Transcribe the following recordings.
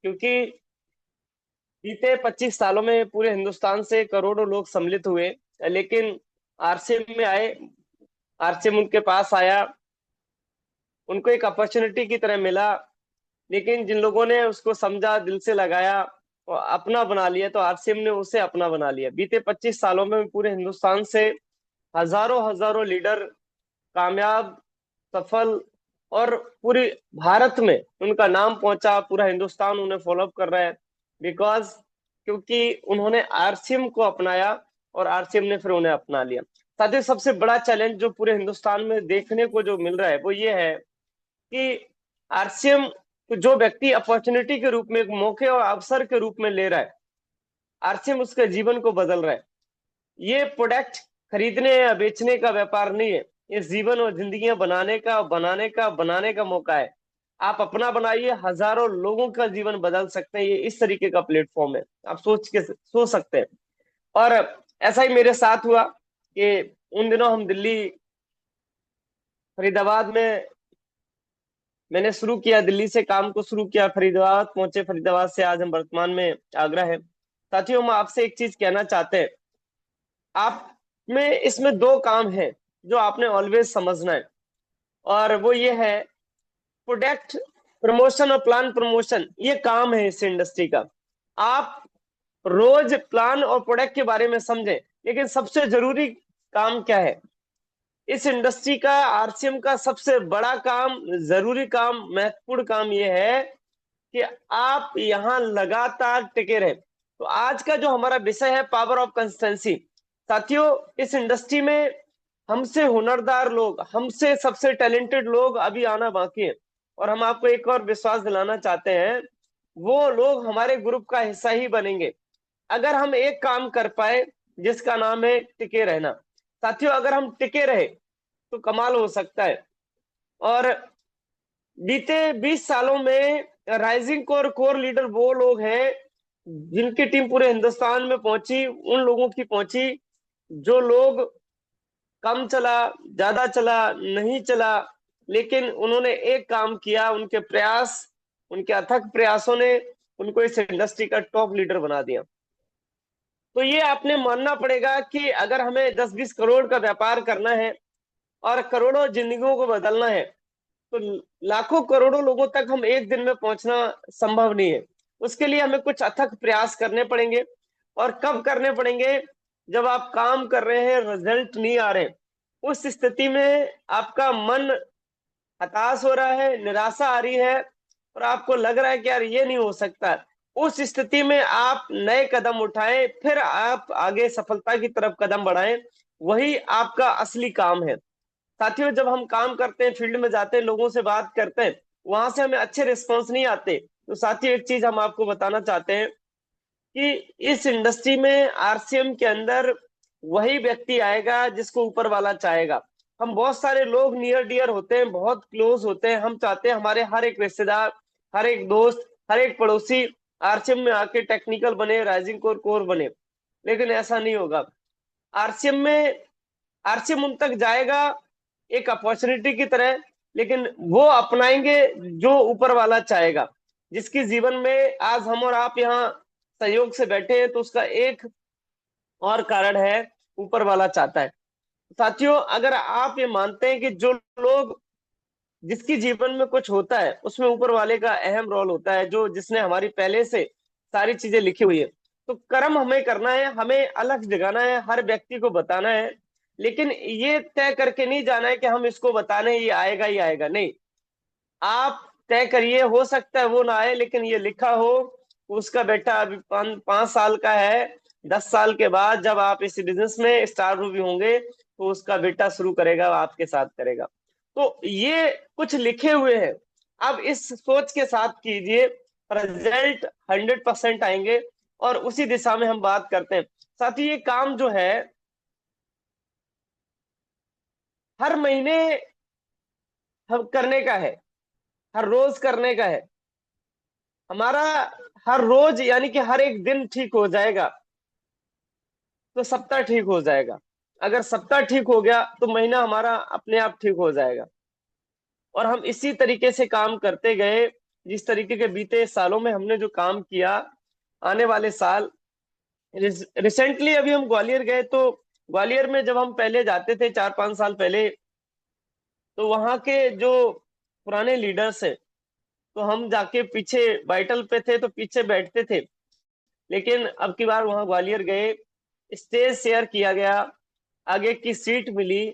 क्योंकि बीते 25 सालों में पूरे हिंदुस्तान से करोड़ों लोग सम्मिलित हुए, लेकिन आरसीएम में आए। आरसीएम उनके पास आया, उनको एक अपॉर्चुनिटी की तरह मिला। लेकिन जिन लोगों ने उसको समझा, दिल से लगाया और अपना बना लिया, तो आरसीएम ने उसे अपना बना लिया। बीते 25 सालों में पूरे हिंदुस्तान से हजारों हजारों लीडर कामयाब, सफल, और पूरी भारत में उनका नाम पहुंचा। पूरा हिंदुस्तान उन्हें फॉलो अप कर रहा है, बिकॉज क्योंकि उन्होंने आरसीएम को अपनाया और आरसीएम ने फिर उन्हें अपना लिया। साथ ही सबसे बड़ा चैलेंज जो पूरे हिंदुस्तान में देखने को जो मिल रहा है वो ये है कि आरसीएम जो व्यक्ति अपॉर्चुनिटी के रूप में, एक मौके और अवसर के रूप में ले रहा है, आरसीएम उसके जीवन को बदल रहा है। ये प्रोडक्ट खरीदने या बेचने का व्यापार नहीं है, ये जीवन और जिंदगियां बनाने का मौका है। आप अपना बनाइए, हजारों लोगों का जीवन बदल सकते हैं। ये इस तरीके का प्लेटफॉर्म है, आप सोच सकते हैं। और ऐसा ही मेरे साथ हुआ कि उन दिनों हम दिल्ली, फरीदाबाद में मैंने शुरू किया, दिल्ली से काम को शुरू किया, फरीदाबाद पहुंचे, फरीदाबाद से आज हम वर्तमान में आगरा है। साथियों, हम आपसे एक चीज कहना चाहते हैं। आप में इसमें दो काम है जो आपने ऑलवेज समझना है, और वो ये है प्रोडक्ट प्रमोशन और प्लान प्रमोशन। ये काम है इस इंडस्ट्री का। आप रोज प्लान और प्रोडक्ट के बारे में समझें, लेकिन सबसे जरूरी काम क्या है इस इंडस्ट्री का? आरसीएम का सबसे बड़ा काम, जरूरी काम, महत्वपूर्ण काम ये है कि आप यहाँ लगातार टिके रहे। तो आज का जो हमारा विषय है, पावर ऑफ कंसिस्टेंसी। साथियों, इस इंडस्ट्री में हमसे हुनरदार लोग, हमसे सबसे टैलेंटेड लोग अभी आना बाकी है। और हम आपको एक और विश्वास दिलाना चाहते हैं, वो लोग हमारे ग्रुप का हिस्सा ही बनेंगे अगर हम एक काम कर पाए, जिसका नाम है टिके रहना। साथियों, अगर हम टिके रहे तो कमाल हो सकता है। और बीते 20 सालों में राइजिंग कोर कोर लीडर वो लोग हैं जिनकी टीम पूरे हिंदुस्तान में पहुंची, उन लोगों की पहुंची जो लोग कम चला, ज्यादा चला, नहीं चला, लेकिन उन्होंने एक काम किया। उनके प्रयास, उनके अथक प्रयासों ने उनको इस इंडस्ट्री का टॉप लीडर बना दिया। तो ये आपने मानना पड़ेगा कि अगर हमें 10-20 करोड़ का व्यापार करना है और करोड़ों जिंदगियों को बदलना है, तो लाखों करोड़ों लोगों तक हम एक दिन में पहुंचना संभव नहीं है। उसके लिए हमें कुछ अथक प्रयास करने पड़ेंगे। और कब करने पड़ेंगे? जब आप काम कर रहे हैं, रिजल्ट नहीं आ रहे, उस स्थिति में आपका मन हताश हो रहा है, निराशा आ रही है, और आपको लग रहा है कि यार ये नहीं हो सकता। उस स्थिति में आप नए कदम उठाएं, फिर आप आगे सफलता की तरफ कदम बढ़ाएं। वही आपका असली काम है। साथियों, जब हम काम करते हैं, फील्ड में जाते हैं, लोगों से बात करते हैं, वहां से हमें अच्छे रिस्पॉन्स नहीं आते, तो साथियों एक चीज हम आपको बताना चाहते हैं कि इस इंडस्ट्री में आरसीएम के अंदर वही व्यक्ति आएगा जिसको ऊपर वाला चाहेगा। हम बहुत सारे लोग नियर डियर होते हैं, बहुत क्लोज होते हैं, हम चाहते हैं हमारे हर एक रिश्तेदार, हर एक दोस्त, हर एक पड़ोसी आरसीएम में आके टेक्निकल बने, राइजिंग कोर कोर बने। लेकिन ऐसा नहीं होगा। आरसीएम में आरसीएम उन तक जाएगा एक अपॉर्चुनिटी की तरह, लेकिन वो अपनाएंगे जो ऊपर वाला चाहेगा। जिसकी जीवन में आज हम और आप यहाँ सहयोग से बैठे हैं, तो उसका एक और कारण है, ऊपर वाला चाहता है। साथियों, अगर आप ये मानते हैं कि जो लोग, जिसकी जीवन में कुछ होता है उसमें ऊपर वाले का अहम रोल होता है, जो जिसने हमारी पहले से सारी चीजें लिखी हुई है, तो कर्म हमें करना है, हमें अलग जगाना है, हर व्यक्ति को बताना है। लेकिन ये तय करके नहीं जाना है कि हम इसको बताने ये आएगा ही आएगा, नहीं। आप तय करिए, हो सकता है वो ना आए, लेकिन ये लिखा हो उसका बेटा अभी 5 साल का है, 10 साल के बाद जब आप इस बिजनेस में स्टार भी होंगे, तो उसका बेटा शुरू करेगा, आपके साथ करेगा। तो ये कुछ लिखे हुए हैं। अब इस सोच के साथ कीजिए, रिजल्ट 100% आएंगे। और उसी दिशा में हम बात करते हैं। साथ ही ये काम जो है, हर महीने हम करने का है, हर रोज करने का है हमारा। हर रोज यानी कि हर एक दिन ठीक हो जाएगा तो सप्ताह ठीक हो जाएगा। अगर सप्ताह ठीक हो गया तो महीना हमारा अपने आप ठीक हो जाएगा। और हम इसी तरीके से काम करते गए, जिस तरीके के बीते सालों में हमने जो काम किया, आने वाले साल, रिसेंटली अभी हम ग्वालियर गए, तो ग्वालियर में जब हम पहले जाते थे 4-5 साल पहले, तो वहां के जो पुराने लीडर्स हैं, तो हम जाके पीछे बाइटल पे थे तो पीछे बैठते थे। लेकिन अब की बार वहां ग्वालियर गए, स्टेज शेयर किया गया, आगे की सीट मिली,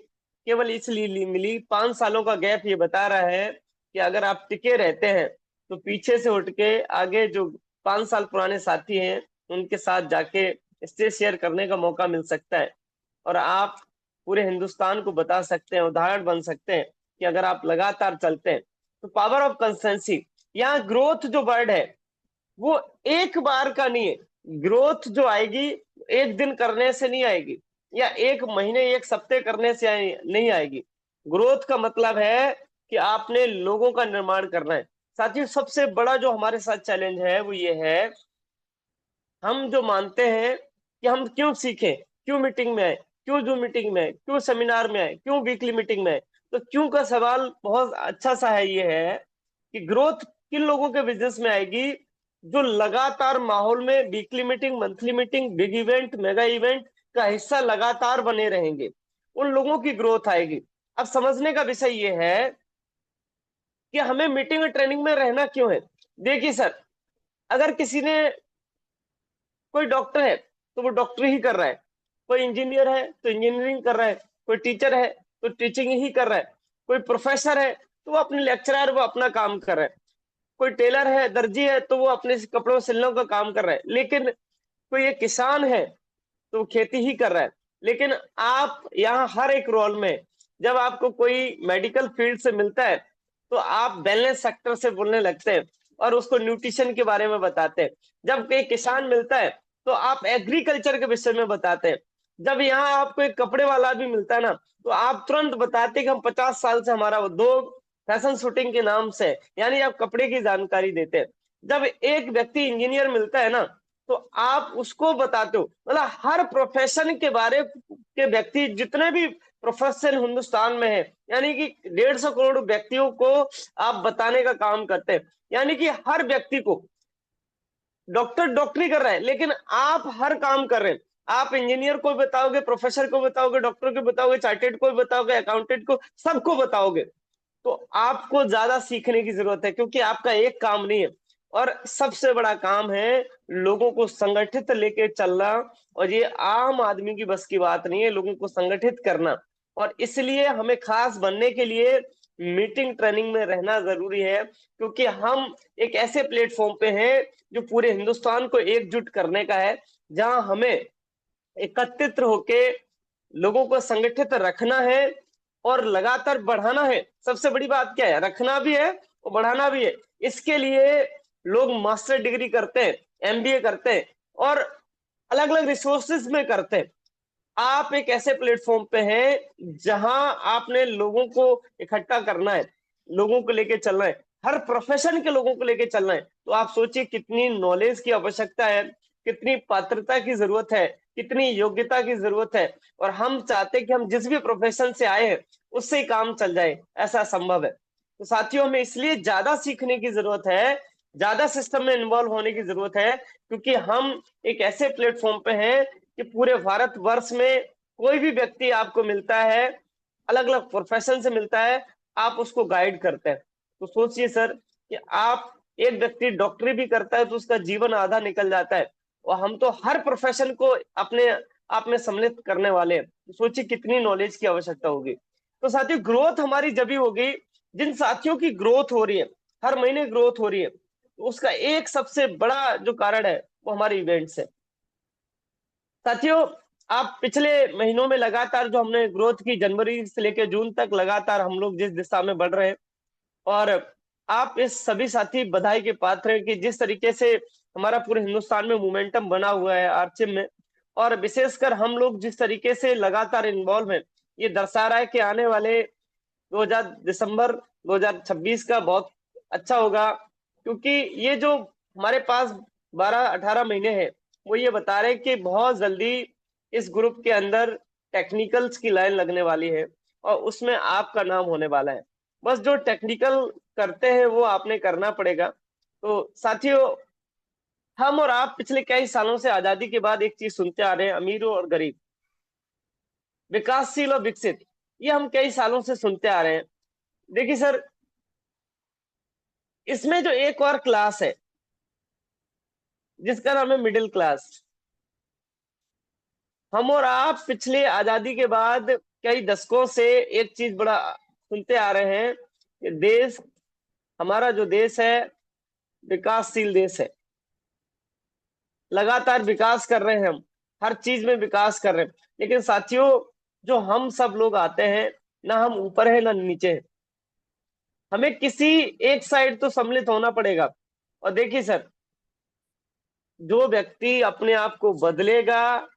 केवल इसलिए मिली, 5 सालों का गैप ये बता रहा है कि अगर आप टिके रहते हैं तो पीछे से उठ के आगे जो 5 साल पुराने साथी हैं उनके साथ जाके स्टेज शेयर करने का मौका मिल सकता है। और आप पूरे हिंदुस्तान को बता सकते हैं, उदाहरण बन सकते हैं कि अगर आप लगातार चलते हैं तो पावर ऑफ कंसिस्टेंसी। यहाँ ग्रोथ जो वर्ड है वो एक बार का नहीं है। ग्रोथ जो आएगी एक दिन करने से नहीं आएगी, या एक महीने एक सप्ताह करने से नहीं आएगी। ग्रोथ का मतलब है कि आपने लोगों का निर्माण करना है। साथियों, सबसे बड़ा जो हमारे साथ चैलेंज है वो ये है, हम जो मानते हैं कि हम क्यों सीखें, क्यों मीटिंग में आए, क्यों जूम मीटिंग में आए, क्यों सेमिनार में आए, क्यों वीकली मीटिंग में आए, तो क्यों का सवाल बहुत अच्छा सा है। ये है कि ग्रोथ किन लोगों के बिजनेस में आएगी, जो लगातार माहौल में weekly meeting, monthly meeting, big event, mega event का हिस्सा लगातार बने रहेंगे, उन लोगों की ग्रोथ आएगी। अब समझने का विषय ये है कि हमें मीटिंग और ट्रेनिंग में रहना क्यों है। देखिए सर, अगर किसी ने, कोई डॉक्टर है तो वो डॉक्टरी ही कर रहा है, कोई इंजीनियर है तो इंजीनियरिंग कर रहा है, कोई टीचर है तो टीचिंग ही कर रहा है, कोई प्रोफेसर है तो वो अपने लेक्चरर, वो अपना काम कर रहा है, कोई टेलर है, दर्जी है तो वो अपने कपड़ों सिलने का काम कर रहा है। लेकिन कोई एक किसान है तो वो खेती ही कर रहा है। लेकिन आप यहाँ हर एक रोल में, जब आपको कोई मेडिकल फील्ड से मिलता है तो आप वेलनेस सेक्टर से बोलने लगते हैं और उसको न्यूट्रिशन के बारे में बताते हैं। जब एक किसान मिलता है तो आप एग्रीकल्चर के विषय में बताते हैं। जब यहाँ आपको एक कपड़े वाला भी मिलता है ना, तो आप तुरंत बताते हैं कि हम 50 साल से हमारा उद्योग फैशन शूटिंग के नाम से, यानी आप कपड़े की जानकारी देते हैं। जब एक व्यक्ति इंजीनियर मिलता है ना, तो आप उसको बताते हो। मतलब हर प्रोफेशन के बारे के व्यक्ति, जितने भी प्रोफेशन हिंदुस्तान में है, यानी कि 150 करोड़ व्यक्तियों को आप बताने का काम करते हैं। यानी कि हर व्यक्ति को, डॉक्टर डॉक्टरी कर रहा है लेकिन आप हर काम कर रहे हैं। आप इंजीनियर को बताओगे, प्रोफेसर को बताओगे, डॉक्टर को बताओगे, चार्टेड को बताओगे, अकाउंटेंट को, सबको बताओगे। तो आपको ज्यादा सीखने की जरूरत है, क्योंकि आपका एक काम नहीं है, और सबसे बड़ा काम है लोगों को संगठित लेके चलना। और ये आम आदमी की बस की बात नहीं है, लोगों को संगठित करना। और इसलिए हमें खास बनने के लिए मीटिंग ट्रेनिंग में रहना जरूरी है, क्योंकि हम एक ऐसे प्लेटफॉर्म पे हैं जो पूरे हिंदुस्तान को एकजुट करने का है, जहां हमें एकत्रित होके लोगों को संगठित रखना है और लगातार बढ़ाना है। सबसे बड़ी बात क्या है, रखना भी है और बढ़ाना भी है। इसके लिए लोग मास्टर डिग्री करते हैं, एमबीए करते हैं और अलग अलग रिसोर्सेज में करते हैं। आप एक ऐसे प्लेटफॉर्म पे हैं जहां आपने लोगों को इकट्ठा करना है, लोगों को लेके चलना है, हर प्रोफेशन के लोगों को लेके चलना है। तो आप सोचिए कितनी नॉलेज की आवश्यकता है, कितनी पात्रता की जरूरत है, कितनी योग्यता की जरूरत है। और हम चाहते हैं कि हम जिस भी प्रोफेशन से आए हैं उससे ही काम चल जाए, ऐसा संभव है। तो साथियों, हमें इसलिए ज्यादा सीखने की जरूरत है, ज्यादा सिस्टम में इन्वॉल्व होने की जरूरत है, क्योंकि हम एक ऐसे प्लेटफॉर्म पे हैं कि पूरे भारत वर्ष में कोई भी व्यक्ति आपको मिलता है, अलग अलग प्रोफेशन से मिलता है, आप उसको गाइड करते हैं। तो सोचिए सर कि आप, एक व्यक्ति डॉक्टरी भी करता है तो उसका जीवन आधा निकल जाता है, और हम तो हर प्रोफेशन को अपने आप में सम्मिलित करने वाले हैं। तो सोचिए कितनी नॉलेज की आवश्यकता होगी। तो साथियों, ग्रोथ हमारी जब भी होगी, जिन साथियों की ग्रोथ हो रही है, हर महीने ग्रोथ हो रही है, तो उसका एक सबसे बड़ा जो कारण है वो हमारे इवेंट्स है। साथियों, आप पिछले महीनों में लगातार जो हमने ग्रोथ की, जनवरी से लेकर जून तक लगातार हम लोग जिस दिशा में बढ़ रहे हैं, और आप इस सभी साथी बधाई के पात्र हैं कि जिस तरीके से हमारा पूरे हिंदुस्तान में मोमेंटम बना हुआ है आरचिम में, और विशेषकर हम लोग जिस तरीके से लगातार इन्वॉल्व हैं, ये दर्शा रहा है कि आने वाले 2000 दिसंबर 2026 का बहुत अच्छा होगा। क्योंकि ये जो हमारे पास 12-18 महीने हैं, वो ये बता रहे हैं कि बहुत जल्दी इस ग्रुप के अंदर टेक्निकल्स की लाइन लगने वाली है, और उसमें आपका नाम होने वाला है। बस जो टेक्निकल करते हैं वो आपने करना पड़ेगा, तो साथियों, हम और आप पिछले कई सालों से आजादी के बाद एक चीज सुनते आ रहे हैं, अमीर और गरीब, विकासशील और विकसित। ये हम कई सालों से सुनते आ रहे हैं। देखिए सर, इसमें जो एक और क्लास है जिसका नाम है मिडिल क्लास, हम और आप पिछले आजादी के बाद कई दशकों से एक चीज बड़ा सुनते आ रहे हैं कि देश, हमारा जो देश है, विकासशील देश है। लगातार विकास कर रहे हैं हम, हर चीज में विकास कर रहे हैं। लेकिन साथियों, जो हम सब लोग आते हैं, ना हम ऊपर है ना नीचे है, हमें किसी एक साइड तो सम्मिलित होना पड़ेगा। और देखिए सर, जो व्यक्ति अपने आप को बदलेगा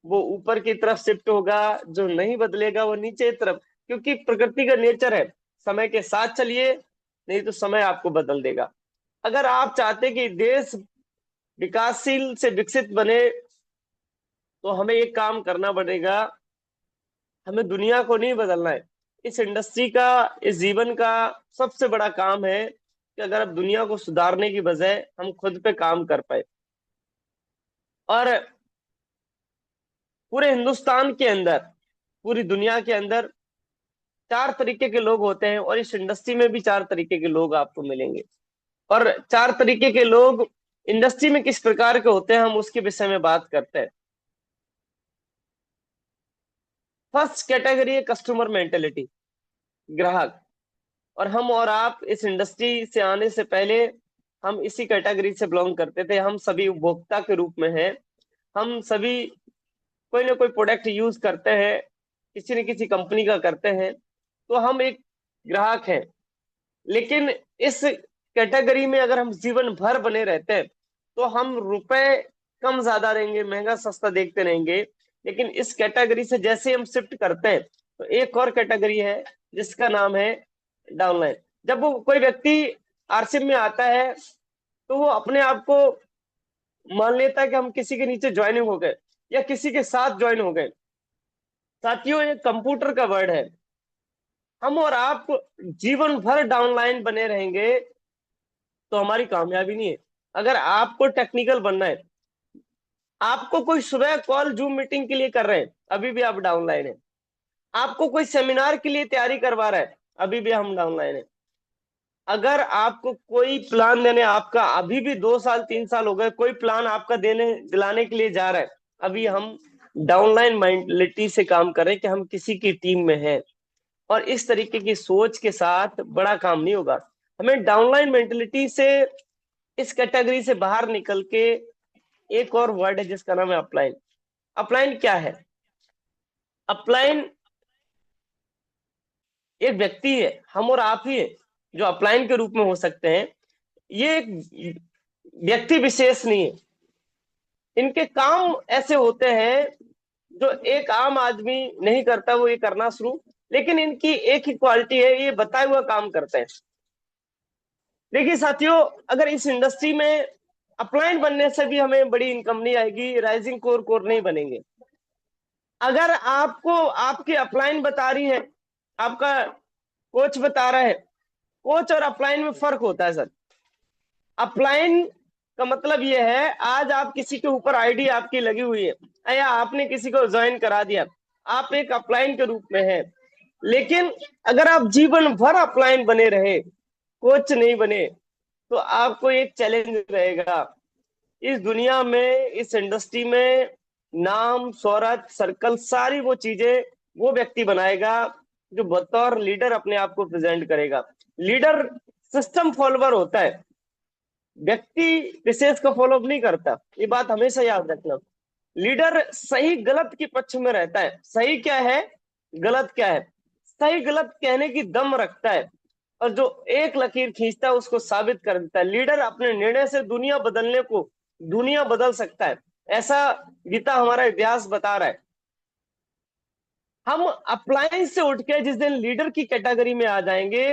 वो ऊपर की तरफ शिफ्ट होगा, जो नहीं बदलेगा वो नीचे की तरफ। क्योंकि प्रकृति का नेचर है, समय के साथ चलिए, नहीं तो समय आपको बदल देगा। अगर आप चाहते कि देश विकासशील से विकसित बने, तो हमें एक काम करना पड़ेगा, हमें दुनिया को नहीं बदलना है। इस इंडस्ट्री का, इस जीवन का सबसे बड़ा काम है कि अगर अब दुनिया को सुधारने की बजाय हम खुद पे काम कर पाए। और पूरे हिंदुस्तान के अंदर, पूरी दुनिया के अंदर चार तरीके के लोग होते हैं, और इस इंडस्ट्री में भी चार तरीके के लोग आपको मिलेंगे। और चार तरीके के लोग इंडस्ट्री में किस प्रकार के होते हैं, हम उसके विषय में बात करते हैं। फर्स्ट कैटेगरी है कस्टमर मेंटेलिटी, ग्राहक। और हम और आप इस इंडस्ट्री से आने से पहले हम इसी कैटेगरी से बिलोंग करते थे। हम सभी उपभोक्ता के रूप में हैं। हम सभी कोई ना कोई प्रोडक्ट यूज करते हैं, किसी न किसी कंपनी का करते हैं, तो हम एक ग्राहक हैं। लेकिन इस कैटेगरी में अगर हम जीवन भर बने रहते हैं, तो हम रुपए कम ज्यादा रहेंगे, महंगा सस्ता देखते रहेंगे। लेकिन इस कैटेगरी से जैसे हम शिफ्ट करते हैं, तो एक और कैटेगरी है जिसका नाम है डाउनलाइन। जब वो कोई व्यक्ति आरसीएम में आता है, तो वो अपने आप को मान लेता है कि हम किसी के नीचे ज्वाइनिंग हो गए या किसी के साथ ज्वाइन हो गए। साथियों, ये कंप्यूटर का वर्ड है। हम और आप जीवन भर डाउनलाइन बने रहेंगे तो हमारी कामयाबी नहीं है। अगर आपको टेक्निकल बनना है, आपको कोई सुबह कॉल जूम मीटिंग के लिए कर रहे हैं, अभी भी आप डाउनलाइन है। आपको कोई सेमिनार के लिए तैयारी करवा रहा है, अभी भी हम डाउनलाइन है। अगर आपको कोई प्लान देने, आपका अभी भी 2 साल 3 साल हो गए, कोई प्लान आपका देने दिलाने के लिए जा रहा है, अभी हम डाउनलाइन मेंटलिटी से काम कर रहे हैं कि हम किसी की टीम में हैं। और इस तरीके की सोच के साथ बड़ा काम नहीं होगा। हमें डाउनलाइन मेंटलिटी से, इस कैटेगरी से बाहर निकल के एक और वर्ड है जिसका नाम है अपलाइन। अपलाइन क्या है? अपलाइन एक व्यक्ति है, हम और आप ही है जो अपलाइन के रूप में हो सकते हैं। ये एक व्यक्ति विशेष नहीं है। इनके काम ऐसे होते हैं जो एक आम आदमी नहीं करता, वो ये करना शुरू। लेकिन इनकी एक ही क्वालिटी है, ये बताए हुआ काम करते हैं। देखिए साथियों, अगर इस इंडस्ट्री में अपलाइन बनने से भी हमें बड़ी इनकम नहीं आएगी, राइजिंग कोर कोर नहीं बनेंगे। अगर आपको आपकी अपलाइन बता रही है, आपका कोच बता रहा है, कोच और अपलाइन में फर्क होता है सर। अपलाइन का मतलब यह है, आज आप किसी के ऊपर आईडी आपकी लगी हुई है या आपने किसी को ज्वाइन करा दिया, आप एक अपलाइन के रूप में हैं। लेकिन अगर आप जीवन भर अपलाइन बने रहे, कोच नहीं बने, तो आपको एक चैलेंज रहेगा। इस दुनिया में, इस इंडस्ट्री में नाम, शोहरत, सर्कल, सारी वो चीजें वो व्यक्ति बनाएगा जो बतौर लीडर अपने आप को प्रेजेंट करेगा। लीडर सिस्टम फॉलोअर होता है, व्यक्ति विशेष को फॉलो नहीं करता। ये बात हमेशा याद रखना। लीडर सही गलत के पक्ष में रहता है, सही क्या है, गलत क्या है, सही गलत कहने की दम रखता है, और जो एक लकीर खींचता है उसको साबित कर देता है। लीडर अपने निर्णय से दुनिया बदलने को, दुनिया बदल सकता है, ऐसा गीता हमारा इतिहास बता रहा है। हम अप्लायंस से उठ के जिस दिन लीडर की कैटेगरी में आ जाएंगे,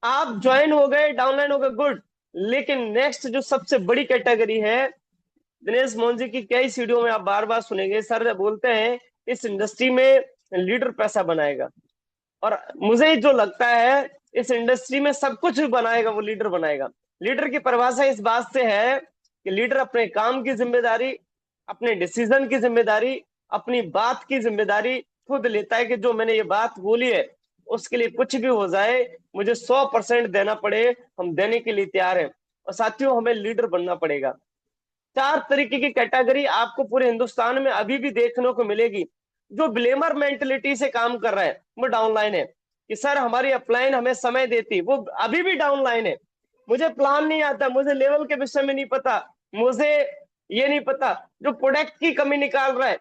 आप ज्वाइन हो गए, डाउनलाइन हो गए, गुड। लेकिन नेक्स्ट जो सबसे बड़ी कैटेगरी है, दिनेश मोहन जी की कई सीढ़ियों में आप बार बार सुनेंगे, सर बोलते हैं इस इंडस्ट्री में लीडर पैसा बनाएगा। और मुझे जो लगता है, इस इंडस्ट्री में सब कुछ बनाएगा वो लीडर बनाएगा। लीडर की परिभाषा इस बात से है कि लीडर अपने काम की जिम्मेदारी, अपने डिसीजन की जिम्मेदारी, अपनी बात की जिम्मेदारी खुद लेता है कि जो मैंने ये बात बोली है उसके लिए कुछ भी हो जाए, मुझे 100% देना पड़े, हम देने के लिए तैयार हैं। और साथियों, हमें लीडर बनना पड़ेगा। चार तरीके की कैटेगरी आपको पूरे हिंदुस्तान में अभी भी देखने को मिलेगी। जो ब्लेमर मेंटेलिटी से काम कर रहा है वो डाउनलाइन है, कि सर हमारी अपलाइन हमें समय देती, वो अभी भी डाउनलाइन है। मुझे प्लान नहीं आता, मुझे लेवल के विषय में नहीं पता, मुझे ये नहीं पता। जो प्रोडक्ट की कमी निकाल रहा है,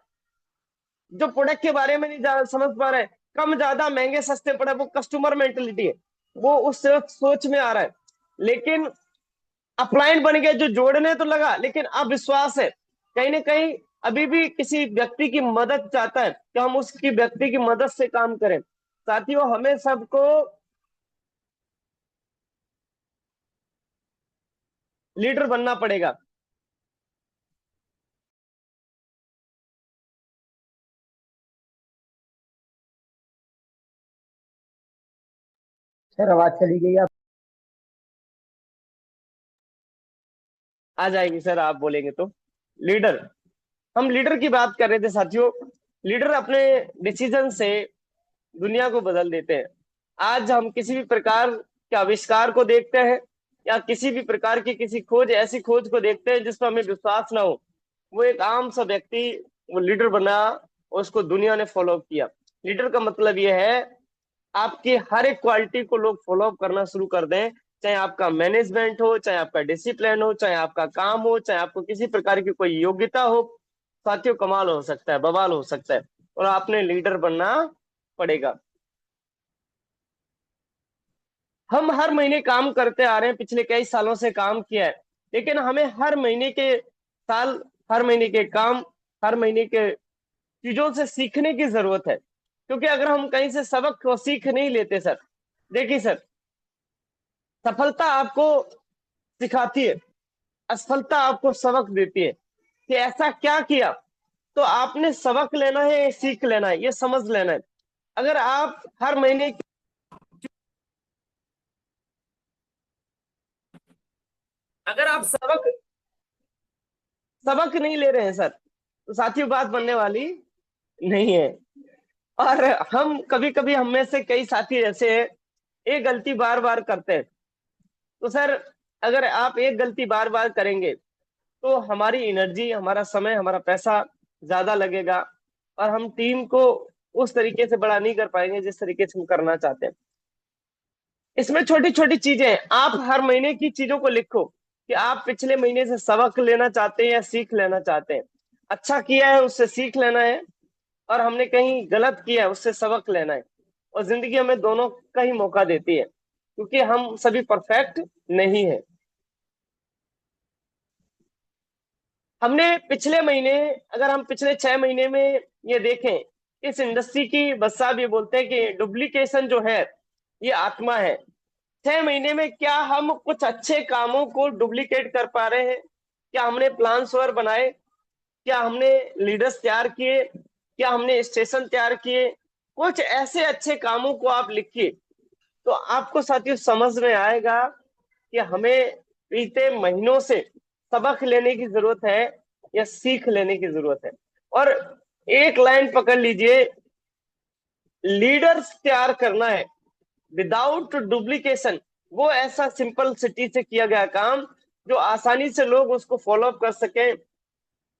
जो प्रोडक्ट के बारे में नहीं समझ पा रहा है, कम ज्यादा महंगे सस्ते पड़े, वो कस्टमर मेंटेलिटी है, वो उस सोच में आ रहा है। लेकिन अपलाइन बन गया, जो जोड़ने तो लगा लेकिन अब विश्वास है कहीं ना कहीं, अभी भी किसी व्यक्ति की मदद चाहता है कि हम उसकी व्यक्ति की मदद से काम करें। साथियों, हमें सबको लीडर बनना पड़ेगा। सर आवाज चली गई आप। आ जाएगी सर, आप बोलेंगे तो। लीडर, हम लीडर की बात कर रहे थे साथियों। लीडर अपने डिसीजन से दुनिया को बदल देते हैं। आज हम किसी भी प्रकार के आविष्कार को देखते हैं, या किसी भी प्रकार की किसी खोज, ऐसी खोज को देखते हैं जिस पर हमें विश्वास ना हो, वो एक आम सा व्यक्ति वो लीडर बना और उसको दुनिया ने फॉलो किया। लीडर का मतलब ये है, आपकी हर एक क्वालिटी को लोग फॉलो करना शुरू कर दें, चाहे आपका मैनेजमेंट हो, चाहे आपका डिसिप्लिन हो, चाहे आपका काम हो, चाहे आपको किसी प्रकार की कोई योग्यता हो। साथियों, कमाल हो सकता है, बवाल हो सकता है, और आपने लीडर बनना पड़ेगा। हम हर महीने काम करते आ रहे हैं, पिछले कई सालों से काम किया है, लेकिन हमें हर महीने के साल, हर महीने के काम, हर महीने के चीजों से सीखने की जरूरत है। क्योंकि अगर हम कहीं से सबक को सीख नहीं लेते सर, देखिए सर, सफलता आपको सिखाती है, असफलता आपको सबक देती है कि ऐसा क्या किया। तो आपने सबक लेना है, सीख लेना है, ये समझ लेना है। अगर आप हर महीने, अगर आप सबक सबक नहीं ले रहे हैं सर, तो साथियों बात बनने वाली नहीं है। और हम कभी कभी, हम में से कई साथी ऐसे हैं, एक गलती बार बार करते हैं। तो सर, अगर आप एक गलती बार बार करेंगे तो हमारी एनर्जी, हमारा समय, हमारा पैसा ज्यादा लगेगा, और हम टीम को उस तरीके से बड़ा नहीं कर पाएंगे जिस तरीके से हम करना चाहते हैं। इसमें छोटी छोटी चीजें हैं, आप हर महीने की चीजों को लिखो कि आप पिछले महीने से सबक लेना चाहते हैं या सीख लेना चाहते हैं। अच्छा किया है उससे सीख लेना है, और हमने कहीं गलत किया है उससे सबक लेना है। और जिंदगी हमें दोनों का ही मौका देती है, क्योंकि हम सभी परफेक्ट नहीं है। हमने पिछले महीने, अगर हम पिछले 6 महीने में ये देखें, इस इंडस्ट्री की, बस साहब ये बोलते हैं कि डुप्लीकेशन जो है ये आत्मा है। 6 महीने में क्या हम कुछ अच्छे कामों को डुप्लीकेट कर पा रहे हैं? क्या हमने प्लान स्वर बनाए? क्या हमने लीडर्स तैयार किए? क्या हमने स्टेशन तैयार किए? कुछ ऐसे अच्छे कामों को आप लिखिए, तो आपको साथियों समझ में आएगा कि हमें बीते महीनों से सबक लेने की जरूरत है या सीख लेने की जरूरत है। और एक लाइन पकड़ लीजिए, लीडर्स तैयार करना है विदाउट डुप्लीकेशन। वो ऐसा सिंपल सिटी से किया गया काम जो आसानी से लोग उसको फॉलो अप कर सके,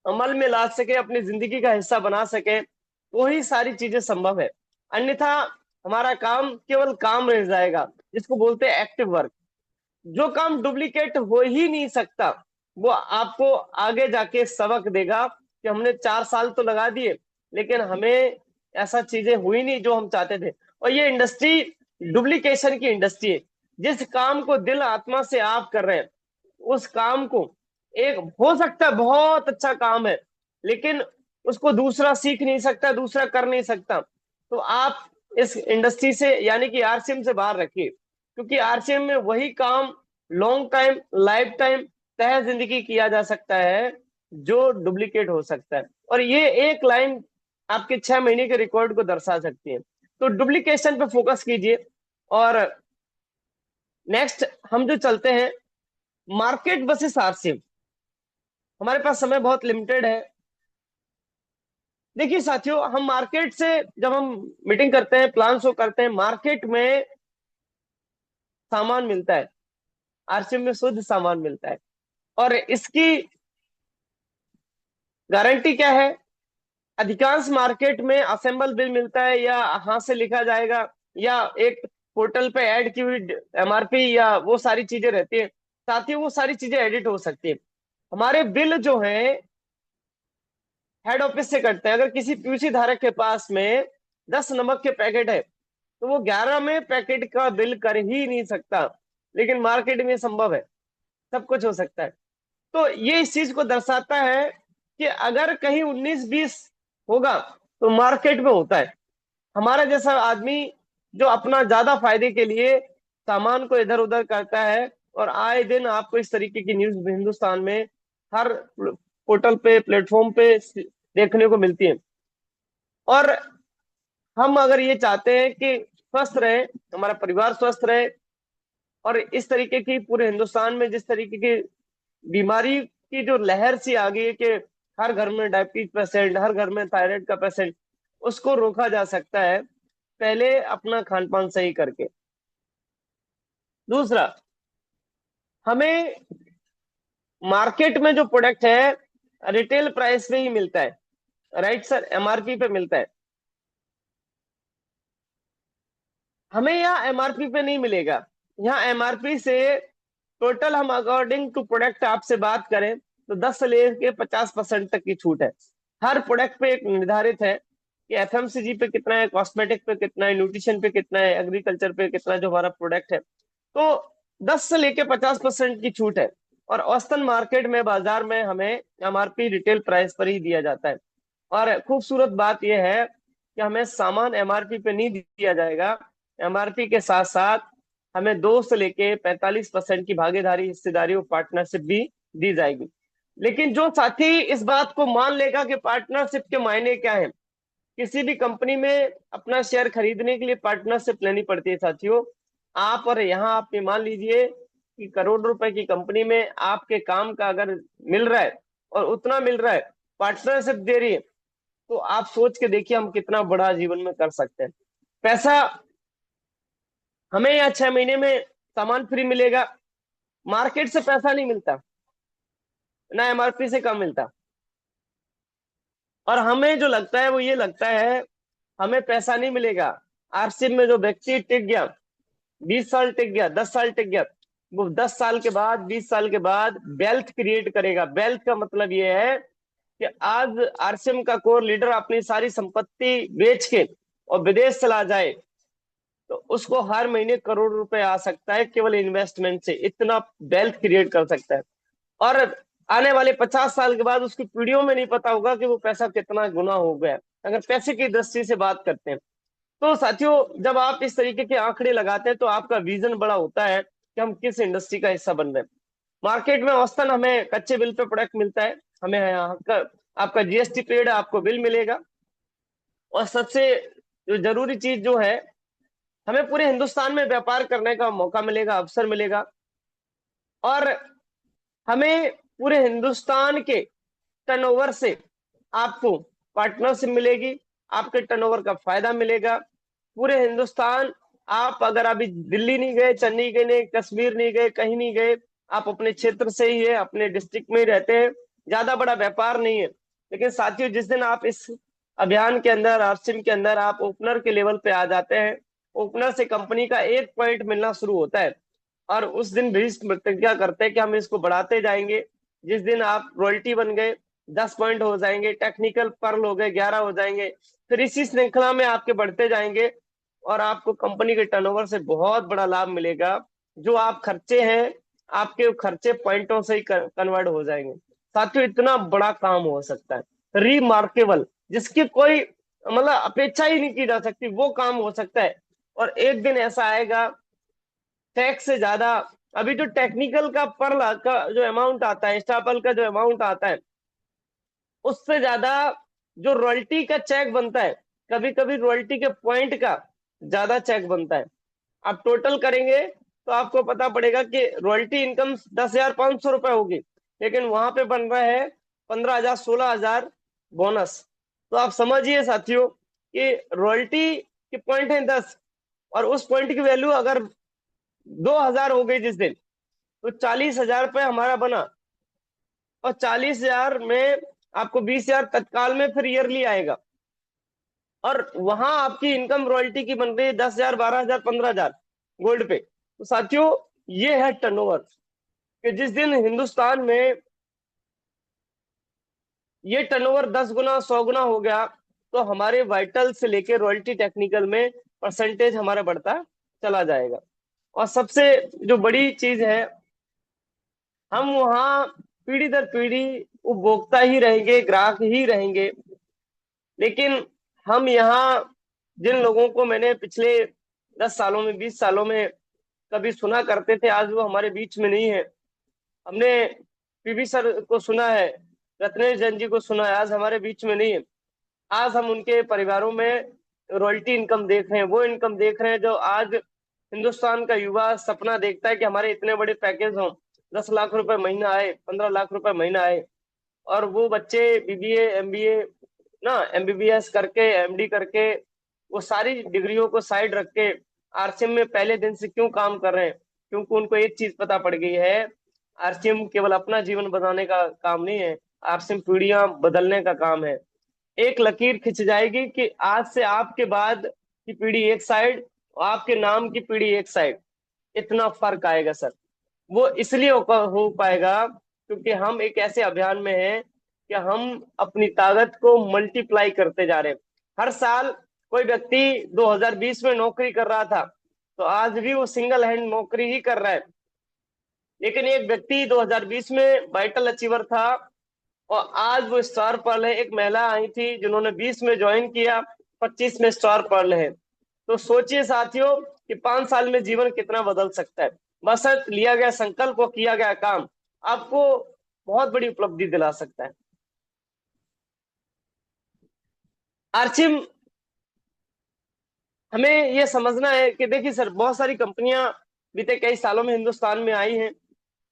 अमल में ला सके, अपनी जिंदगी का हिस्सा बना सके, तो ही सारी चीजें संभव है। अन्यथा हमारा काम केवल काम रह जाएगा, जिसको बोलते हैं एक्टिव वर्क। जो काम डुप्लीकेट हो ही नहीं सकता, वो आपको आगे जाके सबक देगा कि हमने 4 साल तो लगा दिए, लेकिन हमें ऐसा चीजें हुई नहीं जो हम चाहते थे। और ये इंडस्ट्री डुप्लीकेशन की इंडस्ट्री है। जिस काम को दिल आत्मा से आप कर रहे हैं, उस काम को, एक हो सकता है बहुत अच्छा काम है, लेकिन उसको दूसरा सीख नहीं सकता, दूसरा कर नहीं सकता, तो आप इस इंडस्ट्री से, यानी कि आरसीएम से बाहर रखिए। क्योंकि आरसीएम में वही काम लॉन्ग टाइम, लाइफ टाइम, तय जिंदगी किया जा सकता है जो डुप्लीकेट हो सकता है। और ये एक लाइन आपके 6 महीने के रिकॉर्ड को दर्शा सकती है। तो डुप्लीकेशन पे फोकस कीजिए। और नेक्स्ट हम जो चलते हैं, मार्केट वर्सेस आरसीएम। हमारे पास समय बहुत लिमिटेड है। देखिए साथियों, हम मार्केट से जब हम मीटिंग करते हैं, प्लान शो करते हैं, मार्केट में सामान मिलता है, आरसीएम में शुद्ध सामान मिलता है। और इसकी गारंटी क्या है? अधिकांश मार्केट में असेंबल बिल मिलता है, या हाथ से लिखा जाएगा, या एक पोर्टल पे ऐड की हुई एमआरपी, या वो सारी चीजें रहती है। साथ ही वो सारी चीजें एडिट हो सकती है। हमारे बिल जो है हेड ऑफिस से कटते हैं। अगर किसी पीयूसी धारक के पास में 10 नमक के पैकेट है, तो वो 11वें पैकेट का बिल कर ही नहीं सकता। लेकिन मार्केट में संभव है, सब कुछ हो सकता है। तो ये इस चीज को दर्शाता है कि अगर कहीं 19-20 होगा, तो मार्केट में होता है। हमारा जैसा आदमी जो अपना ज्यादा फायदे के लिए सामान को इधर उधर करता है, और आए दिन आपको इस तरीके की न्यूज हिंदुस्तान में हर पोर्टल पे, प्लेटफॉर्म पे देखने को मिलती है। और हम अगर ये चाहते हैं कि स्वस्थ रहे, हमारा परिवार स्वस्थ रहे, और इस तरीके की पूरे हिंदुस्तान में जिस तरीके की बीमारी की जो लहर सी आ गई है कि हर घर में डायबिटीज पेशेंट, हर घर में थायराइड का पेशेंट, उसको रोका जा सकता है पहले अपना खान पान सही करके। दूसरा, हमें मार्केट में जो प्रोडक्ट है रिटेल प्राइस पे ही मिलता है, राइट सर, एमआरपी पे मिलता है। हमें यहाँ एमआरपी पे नहीं मिलेगा। यहाँ एमआरपी से टोटल हम अकॉर्डिंग टू प्रोडक्ट आपसे बात करें तो 10 से लेके 50% तक की छूट है। हर प्रोडक्ट पे एक निर्धारित है कि एफएमसीजी पे कितना है, कॉस्मेटिक पे कितना है, न्यूट्रिशन पे कितना है, एग्रीकल्चर पे कितना, जो हमारा प्रोडक्ट है। तो 10 से लेके 50% की छूट है। और औसतन मार्केट में, बाजार में हमें एमआरपी रिटेल प्राइस पर ही दिया जाता है। और खूबसूरत बात यह है कि हमें सामान एमआरपी पे नहीं दिया जाएगा। एमआरपी के साथ साथ हमें 2 से लेके 45% की भागीदारी, हिस्सेदारी और पार्टनरशिप भी दी जाएगी। लेकिन जो साथी इस बात को मान लेगा कि पार्टनरशिप के मायने क्या है, किसी भी कंपनी में अपना शेयर खरीदने के लिए पार्टनरशिप लेनी पड़ती है साथियों। आप और यहाँ आप ये मान लीजिए कि करोड़ रुपए की कंपनी में आपके काम का अगर मिल रहा है, और उतना मिल रहा है, पार्टनरशिप दे रही है, तो आप सोच के देखिए हम कितना बड़ा जीवन में कर सकते हैं। पैसा हमें यहाँ 6 महीने में सामान फ्री मिलेगा। मार्केट से पैसा नहीं मिलता, ना एमआरपी से कम मिलता। और हमें जो लगता है वो ये लगता है हमें पैसा नहीं मिलेगा। आरसीएम में जो व्यक्ति टिक गया, 20 साल टिक गया, 10 साल टिक गया, वो 10 साल के बाद, 20 साल के बाद वेल्थ क्रिएट करेगा। वेल्थ का मतलब ये है कि आज आरसीएम का कोर लीडर अपनी सारी संपत्ति बेच के और विदेश चला जाए, तो उसको हर महीने करोड़ रुपए आ सकता है केवल इन्वेस्टमेंट से। इतना वेल्थ क्रिएट कर सकता है। और आने वाले 50 साल के बाद उसकी पीढ़ियों में नहीं पता होगा कि वो पैसा कितना गुना हो गया, अगर पैसे की दृष्टि से बात करते हैं। तो साथियों, जब आप इस तरीके के आंकड़े लगाते हैं तो आपका विजन बड़ा होता है कि हम किस इंडस्ट्री का हिस्सा बन रहे हैं। मार्केट में औसतन हमें कच्चे बिल पे प्रोडक्ट मिलता है। हमें यहाँ का आपका जीएसटी पेड है, आपको बिल मिलेगा। और सबसे जो जरूरी चीज जो है, हमें पूरे हिंदुस्तान में व्यापार करने का मौका मिलेगा, अवसर मिलेगा। और हमें पूरे हिंदुस्तान के टर्नओवर से आपको पार्टनरशिप मिलेगी, आपके टर्नओवर का फायदा मिलेगा। पूरे हिंदुस्तान, आप अगर अभी दिल्ली नहीं गए, चेन्नई गए नहीं, कश्मीर नहीं गए, कहीं नहीं गए, आप अपने क्षेत्र से ही है, अपने डिस्ट्रिक्ट में ही रहते हैं, ज्यादा बड़ा व्यापार नहीं है। लेकिन साथियों, जिस दिन आप इस अभियान के अंदर, आरसिम के अंदर आप ओपनर के लेवल पे आ जाते हैं, ओपनर से कंपनी का 1 पॉइंट मिलना शुरू होता है। और उस दिन भीष्म प्रतिज्ञा करते हैं कि हम इसको बढ़ाते जाएंगे। जिस दिन आप रॉयल्टी बन गए, 10 पॉइंट हो जाएंगे, टेक्निकल पर्ल हो गए, 11 हो जाएंगे। फिर इसी श्रृंखला में आपके बढ़ते जाएंगे, और आपको कंपनी के टर्नओवर से बहुत बड़ा लाभ मिलेगा। जो आप खर्चे हैं, आपके खर्चे पॉइंटों से ही कन्वर्ट हो जाएंगे। साथियों, इतना बड़ा काम हो सकता है, रिमार्केबल, जिसकी कोई मतलब अपेक्षा ही नहीं की जा सकती, वो काम हो सकता है। और एक दिन ऐसा आएगा, टैक्स से ज्यादा, अभी जो टेक्निकल का पर का जो अमाउंट आता है, स्टापल का जो अमाउंट आता है, उससे ज्यादा जो रॉयल्टी का चेक बनता है, कभी कभी रॉयल्टी के पॉइंट का ज्यादा चेक बनता है। आप टोटल करेंगे तो आपको पता पड़ेगा कि रॉयल्टी इनकम 10,500 रुपए होगी, लेकिन वहां पे बन रहा है 15,000 16,000 बोनस। तो आप समझिए साथियों कि रॉयल्टी के पॉइंट है 10, और उस पॉइंट की वैल्यू अगर 2,000 हो गई जिस दिन, तो 40,000 रुपये हमारा बना। और 40,000 में आपको 20,000 तत्काल में फिर ईयरली आएगा, और वहां आपकी इनकम रॉयल्टी की बन रही है 10,000 12,000 15,000 गोल्ड पे। तो साथियों ये है टर्नओवर, कि जिस दिन हिंदुस्तान में ये टर्नओवर 10 गुना 100 गुना हो गया, तो हमारे वाइटल से लेके रॉयल्टी टेक्निकल में परसेंटेज हमारा बढ़ता चला जाएगा। और सबसे जो बड़ी चीज है, हम वहां पीढ़ी दर पीढ़ी उपभोक्ता ही रहेंगे, ग्राहक ही रहेंगे। लेकिन हम यहाँ जिन लोगों को मैंने पिछले 10 सालों में 20 सालों में कभी सुना करते थे, आज वो हमारे बीच में नहीं है। हमने पीवी सर को सुना है, रत्नेश जैन जी को सुना है, आज हमारे बीच में नहीं है। आज हम उनके परिवारों में रॉयल्टी इनकम देख रहे हैं, वो इनकम देख रहे हैं जो आज हिंदुस्तान का युवा सपना देखता है कि हमारे इतने बड़े पैकेज हों, 10 लाख रुपए महीना आए, 15 लाख रुपए महीना आए। और वो बच्चे बीबीए एमबीए ना एमबीबीएस करके एमडी करके वो सारी डिग्रियों को साइड रख के आरसीएम में पहले दिन से क्यों काम कर रहे हैं? क्योंकि उनको एक चीज पता पड़ गई है, आरसीएम केवल अपना जीवन बनाने का काम नहीं है, आरसीएम पीढ़ियां बदलने का काम है। एक लकीर खिंच जाएगी कि आज से आपके बाद की पीढ़ी एक साइड और आपके नाम की पीढ़ी एक साइड, इतना फर्क आएगा सर। वो इसलिए हो पाएगा क्योंकि हम एक ऐसे अभियान में हैं कि हम अपनी ताकत को मल्टीप्लाई करते जा रहे हैं। हर साल कोई व्यक्ति 2020 में नौकरी कर रहा था, तो आज भी वो सिंगल हैंड नौकरी ही कर रहा है। लेकिन एक व्यक्ति 2020 में वाइटल अचीवर था और आज वो स्टार पर्ल है। एक महिला आई थी जिन्होंने 20 में ज्वाइन किया, 25 में स्टार पर्ल है। तो सोचिए साथियों कि 5 साल में जीवन कितना बदल सकता है। बस लिया गया संकल्प और किया गया काम आपको बहुत बड़ी उपलब्धि दिला सकता है। आर्चिम हमें यह समझना है कि देखिए सर, बहुत सारी कंपनियां बीते कई सालों में हिंदुस्तान में आई हैं,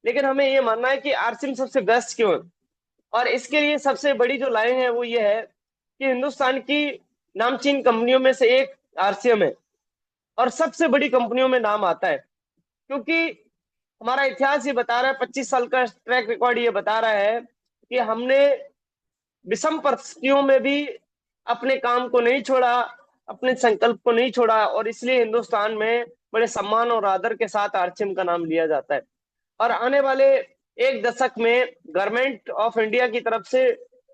लेकिन हमें यह मानना है कि आरसीएम सबसे बेस्ट क्यों है। और इसके लिए सबसे बड़ी जो लाइन है वो ये है कि हिंदुस्तान की नामचीन कंपनियों में से एक आरसीएम है, और सबसे बड़ी कंपनियों में नाम आता है क्योंकि हमारा इतिहास ये बता रहा है, 25 साल का ट्रैक रिकॉर्ड ये बता रहा है कि हमने विषम परिस्थितियों में भी अपने काम को नहीं छोड़ा, अपने संकल्प को नहीं छोड़ा, और इसलिए हिंदुस्तान में बड़े सम्मान और आदर के साथ आरसीएम का नाम लिया जाता है। और आने वाले एक दशक में गवर्नमेंट ऑफ इंडिया की तरफ से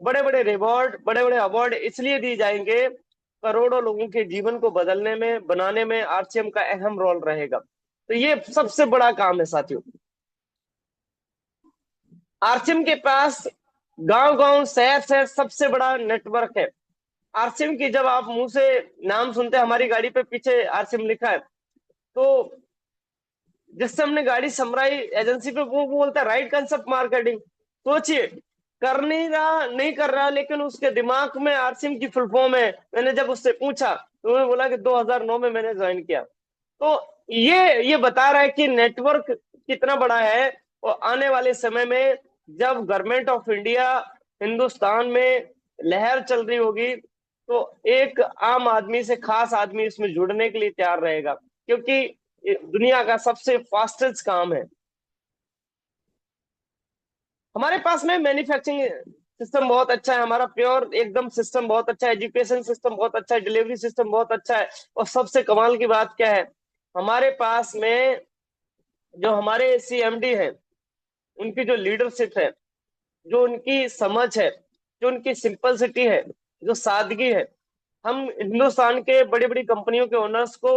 बड़े बड़े रिवॉर्ड, बड़े बड़े अवार्ड इसलिए दिए जाएंगे, करोड़ों लोगों के जीवन को बदलने में, बनाने में आरसीएम का अहम रोल रहेगा। तो ये सबसे बड़ा काम है साथियों। आरसीएम के पास गांव गांव शहर शहर सबसे बड़ा नेटवर्क है। आरसीएम की जब आप मुंह से नाम सुनते हैं, हमारी गाड़ी पे पीछे आरसीएम लिखा है, तो जिससे हमने गाड़ी समराई एजेंसी पे, वो बोलता है राइट कंसेप्ट मार्केटिंग। सोचिए, कर नहीं रहा, नहीं कर रहा, लेकिन उसके दिमाग में आरसीएम की फुल फॉर्म है। मैंने जब उससे पूछा तो उन्होंने बोला कि 2009 में मैंने ज्वाइन किया। तो ये बता रहा है कि नेटवर्क कितना बड़ा है। और आने वाले समय में जब गवर्नमेंट ऑफ इंडिया हिंदुस्तान में लहर चल रही होगी, तो एक आम आदमी से खास आदमी इसमें जुड़ने के लिए तैयार रहेगा, क्योंकि ये दुनिया का सबसे फास्टेस्ट काम है। हमारे पास में मैन्युफैक्चरिंग सिस्टम बहुत अच्छा है, हमारा प्योर एकदम सिस्टम बहुत अच्छा है, एजुकेशन सिस्टम बहुत अच्छा है, डिलीवरी सिस्टम बहुत अच्छा है। और सबसे कमाल की बात क्या है, हमारे पास में जो हमारे सीएमडी हैं, उनकी जो लीडरशिप है, जो उनकी समझ है, जो उनकी सिंपलिसिटी है, जो सादगी है। हम हिंदुस्तान के बड़ी बड़ी कंपनियों के ओनर्स को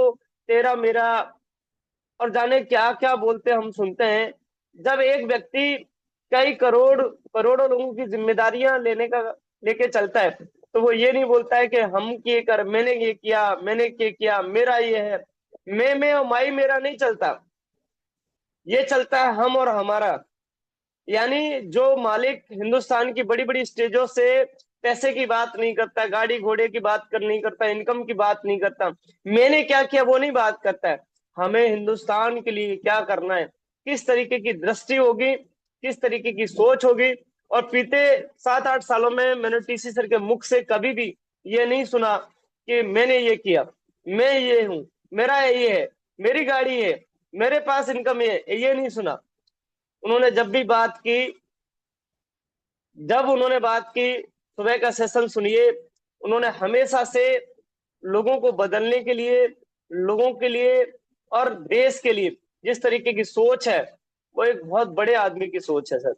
तेरा मेरा और जाने क्या क्या बोलते हम सुनते हैं। जब एक व्यक्ति कई करोड़ों लोगों की जिम्मेदारियां लेके चलता है, तो वो ये नहीं बोलता है कि हम ये कर, मैंने ये किया, मैंने ये किया, मेरा ये है। मैं और माई मेरा नहीं चलता, ये चलता है हम और हमारा। यानी जो मालिक हिंदुस्तान की बड़ी बड़ी स्टेजों से पैसे की बात नहीं करता, गाड़ी घोड़े की बात नहीं करता, इनकम की बात नहीं करता, मैंने क्या किया वो नहीं बात करता है, हमें हिंदुस्तान के लिए क्या करना है, किस तरीके की दृष्टि होगी, किस तरीके की सोच होगी। और बीते 7-8 सालों में मैंने टीसी सर के मुख से कभी भी ये नहीं सुना कि मैंने ये किया, मैं ये हूं, मेरा ये है, मेरी गाड़ी है, मेरे पास इनकम है, ये नहीं सुना। उन्होंने जब उन्होंने बात की, सुबह का सेशन सुनिए, उन्होंने हमेशा से लोगों को बदलने के लिए, लोगों के लिए और देश के लिए जिस तरीके की सोच है, वो एक बहुत बड़े आदमी की सोच है सर।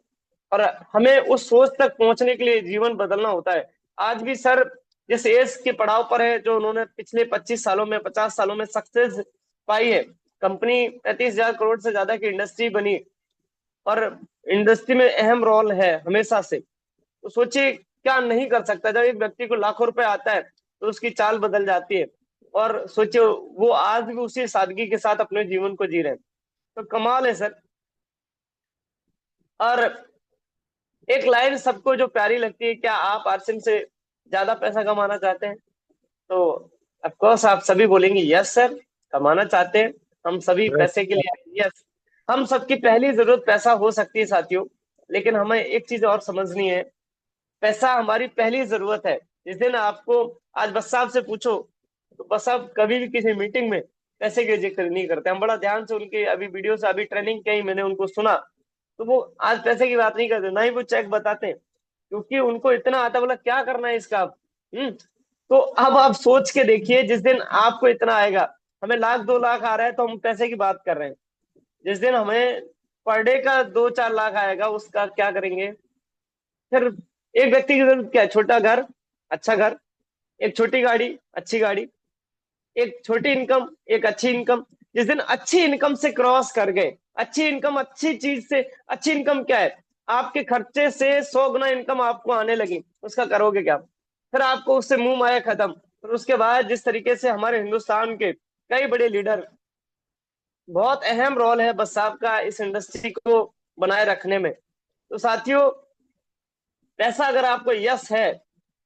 और हमें उस सोच तक पहुंचने के लिए जीवन बदलना होता है। आज भी सर जिस एज के पड़ाव पर है, जो उन्होंने पिछले 25 सालों में, 50 सालों में सक्सेस पाई है, कंपनी 35,000 करोड़ से ज्यादा की इंडस्ट्री बनी, और इंडस्ट्री में अहम रोल है हमेशा से। तो सोचिए क्या नहीं कर सकता। जब एक व्यक्ति को लाखों रुपए आता है तो उसकी चाल बदल जाती है। और सोचिए वो आज भी उसी सादगी के साथ अपने जीवन को जी रहे हैं। तो कमाल है सर। और एक लाइन सबको जो प्यारी लगती है, क्या आप आरसिम से ज्यादा पैसा कमाना चाहते हैं? तो ऑफ कोर्स आप सभी बोलेंगे यस सर, कमाना चाहते हैं, हम सभी पैसे के लिए आए हैं। यस, हम सबकी पहली जरूरत पैसा हो सकती है साथियों, लेकिन हमें एक चीज और समझनी है, पैसा हमारी पहली जरूरत है। जिस दिन आपको आज बस साहब से पूछो, तो बस साहब कभी भी किसी मीटिंग में पैसे के जिक्र नहीं करते। हम बड़ा ध्यान से उनके अभी वीडियो से, अभी ट्रेनिंग की मैंने उनको सुना, तो वो आज पैसे की बात नहीं करते, ना ही वो चेक बताते हैं, क्योंकि उनको इतना आता, बोला क्या करना है इसका आप। तो अब आप सोच के देखिए, जिस दिन आपको इतना आएगा, हमें लाख 2 लाख आ रहा है तो हम पैसे की बात कर रहे हैं, जिस दिन हमें पर डे का 2-4 लाख आएगा, उसका क्या करेंगे फिर? एक व्यक्ति की जरूरत क्या है? छोटा घर, अच्छा घर, एक छोटी गाड़ी, अच्छी गाड़ी, एक छोटी इनकम, एक अच्छी इनकम। जिस दिन अच्छी इनकम से क्रॉस कर गए, अच्छी इनकम, अच्छी चीज से, अच्छी इनकम क्या है? आपके खर्चे से 100 गुना इनकम आपको आने लगी, उसका करोगे क्या? फिर आपको उससे मुंह माया खत्म। फिर उसके बाद जिस तरीके से हमारे हिंदुस्तान के कई बड़े लीडर, बहुत अहम रोल है बस साहब का इस इंडस्ट्री को बनाए रखने में। तो साथियों, पैसा अगर आपको यस है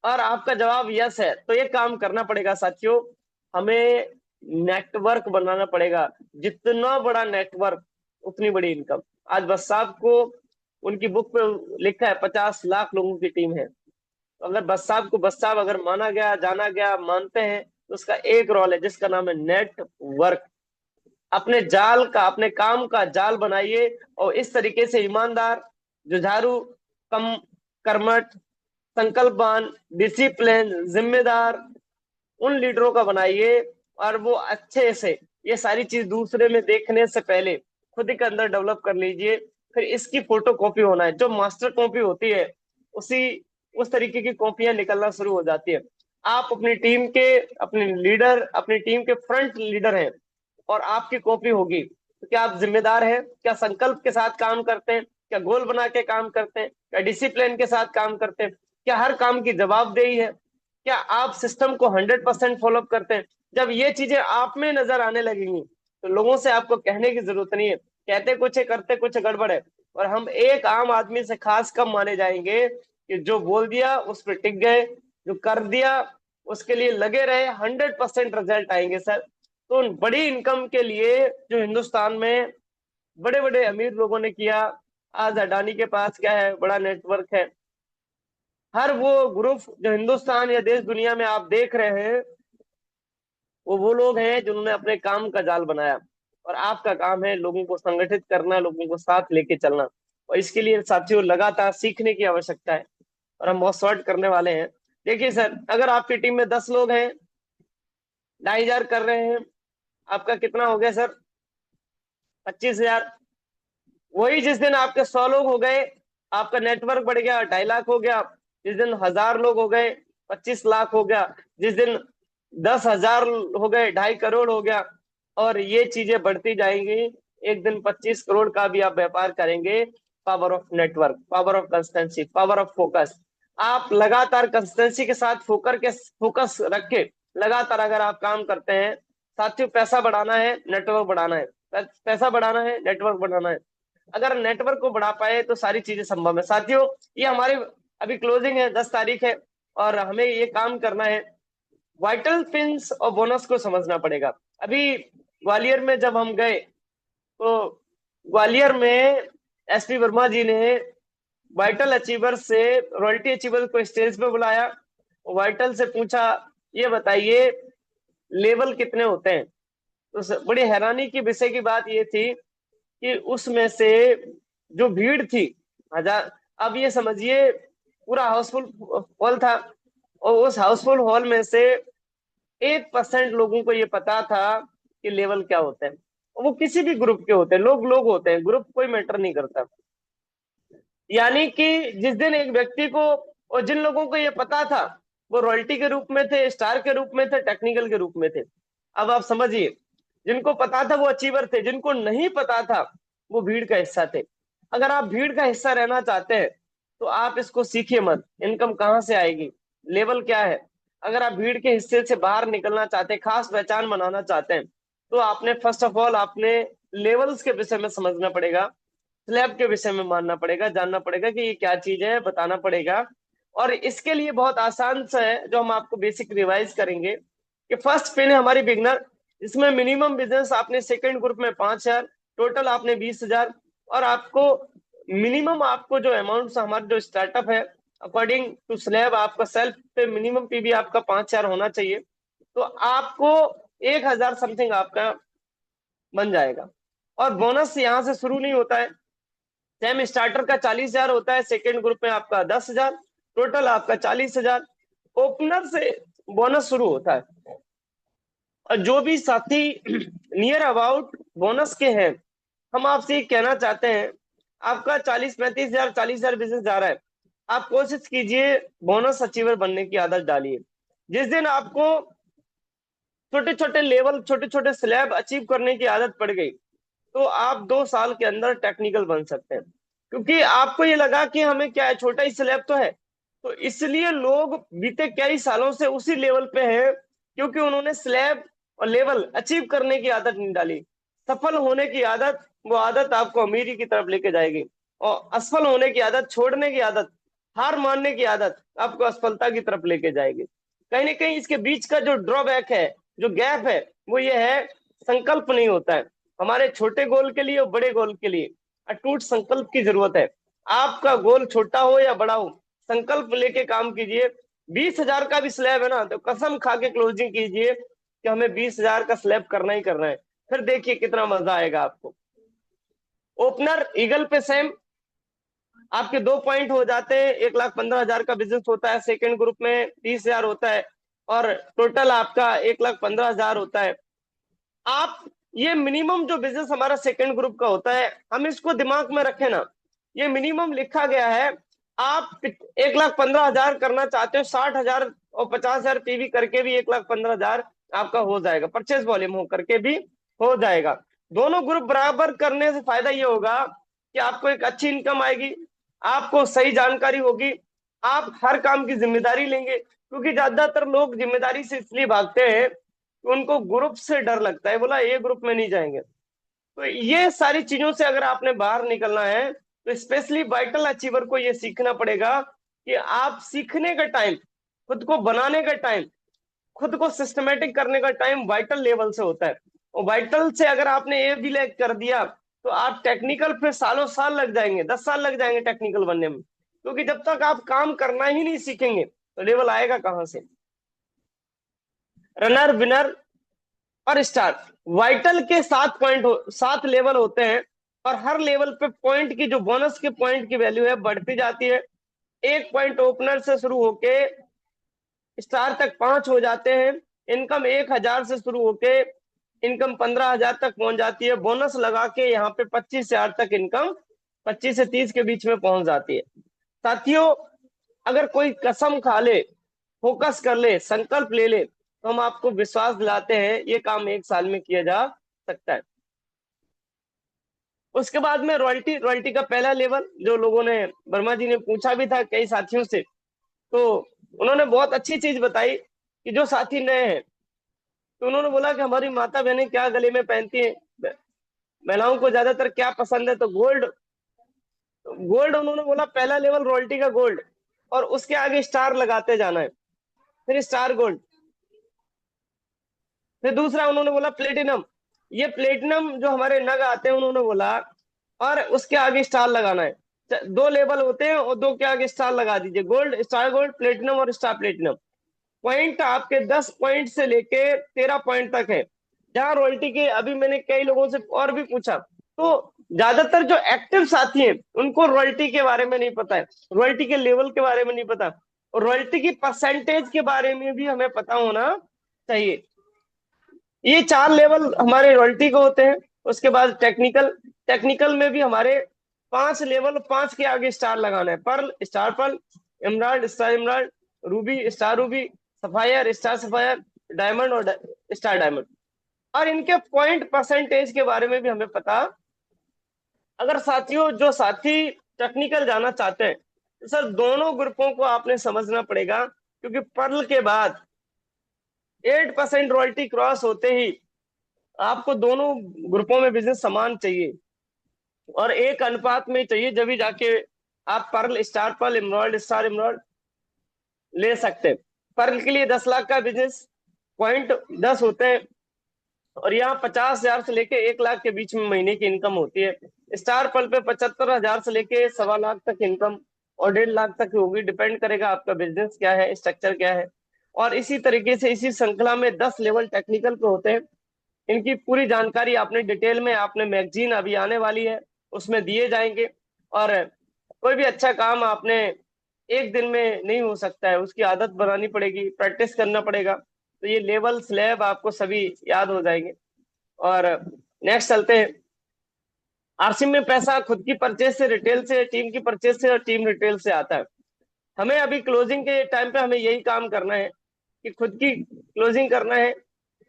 और आपका जवाब यस है, तो ये काम करना पड़ेगा साथियों, हमें नेटवर्क बनाना पड़ेगा। जितना बड़ा नेटवर्क उतनी बड़ी इनकम। आज बस साहब को, उनकी बुक पे लिखा है 50 लाख लोगों की टीम है। तो अगर बस साहब को बस साहब अगर माना गया, जाना गया, मानते हैं, तो उसका एक रोल है जिसका नाम है नेटवर्क। अपने जाल का, अपने काम का जाल बनाइए, और इस तरीके से ईमानदार, जुझारू, कम कर्मठ, संकल्पवान, डिसिप्लिन, जिम्मेदार उन लीडरों का बनाइए। और वो अच्छे से ये सारी चीज दूसरे में देखने से पहले खुद के अंदर डेवलप कर लीजिए। फिर इसकी फोटो कॉपी होना है, जो मास्टर कॉपी होती है, उसी उस तरीके की कॉपियां निकलना शुरू हो जाती है। आप अपनी टीम के, अपने लीडर, अपनी टीम के फ्रंट लीडर हैं, और आपकी कॉपी होगी। तो क्या आप जिम्मेदार हैं? क्या संकल्प के साथ काम करते हैं? क्या गोल बना के काम करते हैं? क्या डिसिप्लिन के साथ काम करते हैं? क्या हर काम की जवाबदेही है? क्या आप सिस्टम को 100% फॉलो करते हैं? जब ये चीजें आप में नजर आने लगेंगी, तो लोगों से आपको कहने की जरूरत नहीं है, कहते कुछ है करते कुछ गड़बड़ है। और हम एक आम आदमी से खास कम माने जाएंगे कि जो बोल दिया उस पर टिक गए, जो कर दिया उसके लिए लगे रहे, 100% रिजल्ट आएंगे सर। तो बड़ी इनकम के लिए जो हिंदुस्तान में बड़े बड़े अमीर लोगों ने किया, आज अडानी के पास क्या है? बड़ा नेटवर्क है। हर वो ग्रुप जो हिंदुस्तान या देश दुनिया में आप देख रहे हैं, वो लोग हैं जिन्होंने अपने काम का जाल बनाया। और आपका काम है लोगों को संगठित करना, लोगों को साथ लेके चलना। और इसके लिए साथियों लगातार सीखने की आवश्यकता है, और हम बहुत शॉर्ट करने वाले हैं। देखिए सर, अगर आपकी टीम में 10 लोग हैं, 2,500 कर रहे हैं, आपका कितना हो गया सर? 25,000। वही जिस दिन आपके 100 लोग हो गए, आपका नेटवर्क बढ़ गया, 2.5 लाख हो गया। जिस दिन 1,000 लोग हो गए, 25 लाख हो गया। जिस दिन 10,000 हो गए, 2.5 करोड़ हो गया। और ये चीजें बढ़ती जाएंगी। एक दिन 25 करोड़ का भी आप व्यापार करेंगे। Power of network, power of consistency, power of focus. आप लगातार कंसिस्टेंसी के साथ फोकस रख के लगातार अगर आप काम करते हैं साथियों, पैसा बढ़ाना है, नेटवर्क बढ़ाना है, पैसा बढ़ाना है, नेटवर्क बढ़ाना है। अगर नेटवर्क को बढ़ा पाए तो सारी चीजें संभव है साथियों। ये हमारी अभी क्लोजिंग है, 10 तारीख है, और हमें ये काम करना है। वाइटल पिंस और बोनस को समझना पड़ेगा। अभी ग्वालियर में जब हम गए तो ग्वालियर में एसपी वर्मा जी ने वाइटल अचीवर से रॉयल्टी अचीवर को स्टेज पे बुलाया। वाइटल से पूछा, ये बताइए लेवल कितने होते हैं। तो बड़ी हैरानी की विषय की बात ये थी कि उसमें से जो भीड़ थी, हजार, अब ये समझिए पूरा हाउसफुल हॉल था, और उस हाउसफुल हॉल में से 8% लोगों को ये पता था कि लेवल क्या होते हैं। वो किसी भी ग्रुप के होते हैं, लोग लोग होते हैं, ग्रुप कोई मैटर नहीं करता। यानी कि जिस दिन एक व्यक्ति को, और जिन लोगों को ये पता था वो रॉयल्टी के रूप में थे, स्टार के रूप में थे, टेक्निकल के रूप में थे। अब आप समझिए, जिनको पता था वो अचीवर थे, जिनको नहीं पता था वो भीड़ का हिस्सा थे। अगर आप भीड़ का हिस्सा रहना चाहते हैं तो आप इसको सीखिए मत, इनकम कहाँ से आएगी, लेवल क्या है। अगर आप भीड़ के हिस्से से बाहर निकलना चाहते हैं, खास पहचान बनाना चाहते हैं, तो आपने फर्स्ट ऑफ ऑल आपने लेवल्स के विषय में समझना पड़ेगा, स्लैब के विषय में मानना पड़ेगा, जानना पड़ेगा कि ये क्या चीज है, बताना पड़ेगा। और इसके लिए बहुत आसान सा है जो हम आपको बेसिक रिवाइज करेंगे कि फर्स्ट पिन है हमारी बिगनर, इसमें मिनिमम बिजनेस आपने सेकंड ग्रुप में 5,000, टोटल आपने 20,000। और आपको मिनिमम, आपको जो अमाउंट हमारा जो स्टार्टअप है अकॉर्डिंग टू स्लैब, आपका सेल्फ पे मिनिमम पीवी आपका 5,000 होना चाहिए। तो आपको 1,000 समथिंग आपका बन जाएगा। और बोनस यहाँ से शुरू नहीं होता है, सेम स्टार्टर का 40,000 होता है, सेकेंड ग्रुप में आपका 10,000, टोटल आपका 40,000। ओपनर से बोनस शुरू होता है। और जो भी साथी नियर अबाउट बोनस के हैं, हम आपसे ये कहना चाहते हैं, आपका 40-35,000, 40,000 बिजनेस जा रहा है, आप कोशिश कीजिए बोनस अचीवर बनने की आदत डालिए। जिस दिन आपको छोटे छोटे लेवल, छोटे छोटे स्लैब अचीव करने की आदत पड़ गई, तो आप 2 साल के अंदर टेक्निकल बन सकते हैं। क्योंकि आपको ये लगा कि हमें क्या है, छोटा ही स्लैब तो है, तो इसलिए लोग बीते कई सालों से उसी लेवल पे हैं, क्योंकि उन्होंने स्लैब और लेवल अचीव करने की आदत नहीं डाली। सफल होने की आदत, वो आदत आपको अमीरी की तरफ लेके जाएगी। और असफल होने की आदत, छोड़ने की आदत, हार मानने की आदत आपको असफलता की तरफ लेके जाएगी। कहीं ना कहीं इसके बीच का जो ड्रॉबैक है, जो गैप है, वो ये है, संकल्प नहीं होता है। हमारे छोटे गोल के लिए और बड़े गोल के लिए अटूट संकल्प की जरूरत है। आपका गोल छोटा हो या बड़ा हो, संकल्प लेके काम कीजिए। 20,000 का भी स्लैब है ना, तो कसम खा के क्लोजिंग कीजिए कि हमें 20,000 का स्लैब करना ही करना है। फिर देखिए कितना मजा आएगा आपको। ओपनर ईगल पे सेम, आपके 2 पॉइंट हो जाते हैं, 1,15,000 का बिजनेस होता है, सेकंड ग्रुप में 30,000 होता है, और टोटल आपका 1,15,000 होता है। आप, ये मिनिमम जो बिजनेस हमारा सेकंड ग्रुप का होता है, हम इसको दिमाग में रखें ना, ये मिनिमम लिखा गया है। आप 1,15,000 करना चाहते हो, 60,000 और 50,000 पीवी करके भी 1,15,000 आपका हो जाएगा, परचेज वॉल्यूम हो करके भी हो जाएगा। दोनों ग्रुप बराबर करने से फायदा ये होगा कि आपको एक अच्छी इनकम आएगी, आपको सही जानकारी होगी, आप हर काम की जिम्मेदारी लेंगे। क्योंकि ज्यादातर लोग जिम्मेदारी से इसलिए भागते हैं कि उनको ग्रुप से डर लगता है, बोला ये ग्रुप में नहीं जाएंगे। तो ये सारी चीजों से अगर आपने बाहर निकलना है, तो स्पेशली वाइटल अचीवर को ये सीखना पड़ेगा कि आप सीखने का टाइम, खुद को बनाने का टाइम, खुद को सिस्टमेटिक करने का टाइम वाइटल लेवल से होता है। और वाइटल से अगर आपने ए भी लैग कर दिया, तो आप टेक्निकल फिर सालों साल लग जाएंगे, 10 साल लग जाएंगे टेक्निकल बनने में। क्योंकि जब तक आप काम करना ही नहीं सीखेंगे तो लेवल आएगा कहां से। रनर, विनर और स्टार, वाइटल के 7 पॉइंट 7 लेवल होते हैं। और हर लेवल पे पॉइंट की, जो बोनस के पॉइंट की वैल्यू है, बढ़ती जाती है। 1 पॉइंट ओपनर से शुरू होके स्टार तक 5 हो जाते हैं। इनकम 1,000 से शुरू होके इनकम 15,000 तक पहुंच जाती है। बोनस लगा के यहाँ पे 25,000 तक इनकम, 25 से 30 के बीच में पहुंच जाती है। साथियों, अगर कोई कसम खा ले, फोकस कर ले, संकल्प ले ले, तो हम आपको विश्वास दिलाते हैं ये काम 1 साल में किया जा सकता है। उसके बाद में रॉयल्टी, रॉयल्टी का पहला लेवल जो लोगों ने, वर्मा जी ने पूछा भी था कई साथियों से, तो उन्होंने बहुत अच्छी चीज बताई कि जो साथी नए हैं, तो उन्होंने बोला कि हमारी माता बहनें क्या गले में पहनती हैं, महिलाओं को ज्यादातर क्या पसंद है, तो गोल्ड। गोल्ड उन्होंने बोला पहला लेवल रॉयल्टी का गोल्ड, और उसके आगे स्टार लगाते जाना है, फिर स्टार गोल्ड, फिर दूसरा उन्होंने बोला प्लेटिनम, ये प्लेटिनम जो हमारे नग आते हैं उन्होंने बोला, और उसके आगे स्टार लगाना है। दो लेवल होते हैं और दो के आगे स्टार लगा दीजिए, गोल्ड, स्टार गोल्ड, प्लेटिनम और स्टार प्लेटिनम। पॉइंट आपके 10 पॉइंट से लेके 13 पॉइंट तक है। जहां रॉयल्टी के, अभी मैंने कई लोगों से और भी पूछा, तो ज्यादातर जो एक्टिव साथी हैं उनको रॉयल्टी के बारे में नहीं पता है, रॉयल्टी के लेवल के बारे में नहीं पता, और रॉयल्टी की परसेंटेज के बारे में भी हमें पता होना चाहिए। ये 4 लेवल हमारे रॉयल्टी को होते हैं। उसके बाद टेक्निकल, टेक्निकल में भी हमारे 5 लेवल, 5 के आगे स्टार लगाना है। Pearl, star pearl, emerald, star emerald, ruby, star ruby, sapphire, star sapphire, diamond और स्टार डायमंड। और इनके पॉइंट परसेंटेज के बारे में भी हमें पता। अगर साथियों, जो साथी टेक्निकल जाना चाहते हैं, तो सर दोनों ग्रुपों को आपने समझना पड़ेगा, क्योंकि पर्ल के बाद 8% रॉयल्टी क्रॉस होते ही आपको दोनों ग्रुपों में बिजनेस समान चाहिए, और एक अनुपात में चाहिए, जब भी जाके आप pearl, star pearl, emerald, star emerald ले सकते हैं। पर्ल के लिए 10 लाख का बिजनेस पॉइंट 10 होते हैं, और यहाँ 50,000 से लेके 1 लाख के बीच में महीने की इनकम होती है। स्टार पर्ल पे 75,000 से लेके 1.25 लाख तक इनकम, और 1.5 लाख तक होगी, डिपेंड करेगा आपका बिजनेस क्या है, स्ट्रक्चर क्या है। और इसी तरीके से इसी श्रृंखला में 10 लेवल टेक्निकल पे होते हैं। इनकी पूरी जानकारी आपने डिटेल में, आपने मैगजीन अभी आने वाली है उसमें दिए जाएंगे। और कोई भी अच्छा काम आपने एक दिन में नहीं हो सकता है, उसकी आदत बनानी पड़ेगी, प्रैक्टिस करना पड़ेगा, तो ये लेवल स्लैब आपको सभी याद हो जाएंगे। और नेक्स्ट चलते हैं। आरसी में पैसा खुद की परचेज से, रिटेल से, टीम की परचेज से और टीम रिटेल से आता है। हमें अभी क्लोजिंग के टाइम पे हमें यही काम करना है कि खुद की क्लोजिंग करना है,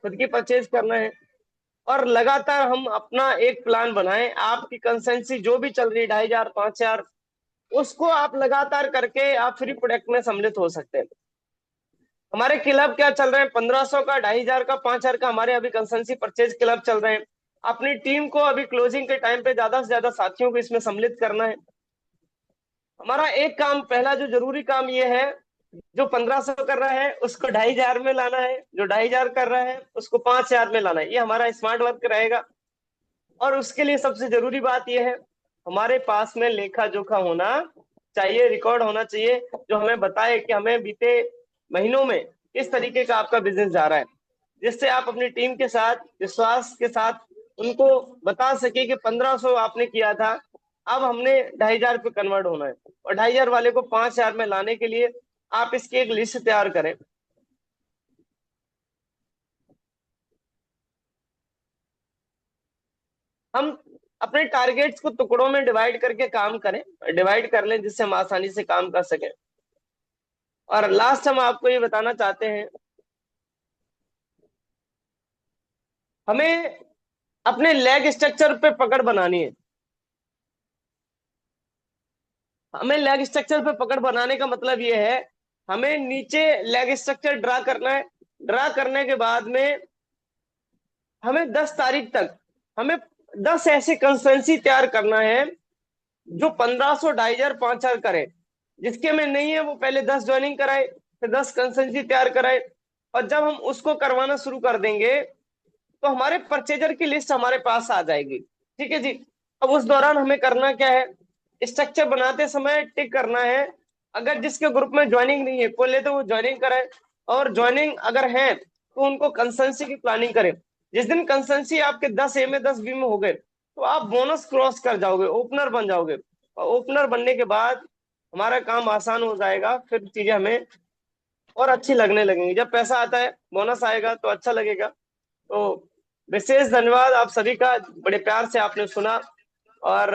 खुद की परचेज करना है, और लगातार हम अपना एक प्लान बनाएं। आपकी कंसेंसी जो भी चल रही है, 2,500, 5,000, उसको आप लगातार करके आप फ्री प्रोडक्ट में सम्मिलित हो सकते हैं। हमारे क्लब क्या चल रहे हैं, 1,500 का, 2,500 का, 5,000 का, हमारे अभी कंसेंसी परचेज क्लब चल रहे हैं। अपनी टीम को अभी क्लोजिंग के टाइम पे ज्यादा से ज्यादा साथियों को इसमें सम्मिलित करना है। हमारा एक काम, पहला जो जरूरी काम ये है, जो 1,500 कर रहा है उसको 2,500 में लाना है, जो 2,500 कर रहा है उसको 5,000 में लाना है। ये हमारा स्मार्ट वर्क रहेगा। और उसके लिए सबसे जरूरी बात यह है, हमारे पास में लेखा जोखा होना चाहिए, रिकॉर्ड होना चाहिए, जो हमें बताए कि हमें बीते महीनों में किस तरीके का आपका बिजनेस जा रहा है, जिससे आप अपनी टीम के साथ विश्वास के साथ उनको बता सके कि 1,500 आपने किया था, अब हमने 2,500 पे कन्वर्ट होना है। और 2,500 वाले को 5,000 में लाने के लिए आप इसकी एक लिस्ट तैयार करें। हम अपने टारगेट्स को टुकड़ों में डिवाइड करके काम करें, डिवाइड कर लें, जिससे हम आसानी से काम कर सकें। और लास्ट हम आपको ये बताना चाहते हैं, हमें अपने लेग स्ट्रक्चर पे पकड़ बनानी है। हमें लेग स्ट्रक्चर पे पकड़ बनाने का मतलब ये है, हमें नीचे लेग स्ट्रक्चर ड्रा करना है। ड्रा करने के बाद में हमें 10 तारीख तक हमें 10 ऐसे कंस्टेंसी तैयार करना है जो 1,500, 2,500, 5,000 करे। जिसके में नहीं है वो पहले 10 ज्वाइनिंग कराए, फिर 10 कंसेंसी तैयार कराए। और जब हम उसको करवाना शुरू कर देंगे तो हमारे परचेजर की लिस्ट हमारे पास आ जाएगी। ठीक है जी। अब उस दौरान हमें करना क्या है, स्ट्रक्चर बनाते समय टिक करना है। अगर जिसके ग्रुप में ज्वाइनिंग नहीं है, पहले तो वो ज्वाइनिंग कराए, और ज्वाइनिंग अगर है तो उनको कंसेंसी की प्लानिंग करें। जिस दिन कंसेंसी आपके 10 ए में, 10 बी में हो गए, तो आप बोनस क्रॉस कर जाओगे, ओपनर बन जाओगे। और ओपनर बनने के बाद हमारा काम आसान हो जाएगा, फिर चीजें हमें और अच्छी लगने लगेंगी। जब पैसा आता है, बोनस आएगा, तो अच्छा लगेगा। तो विशेष धन्यवाद आप सभी का, बड़े प्यार से आपने सुना। और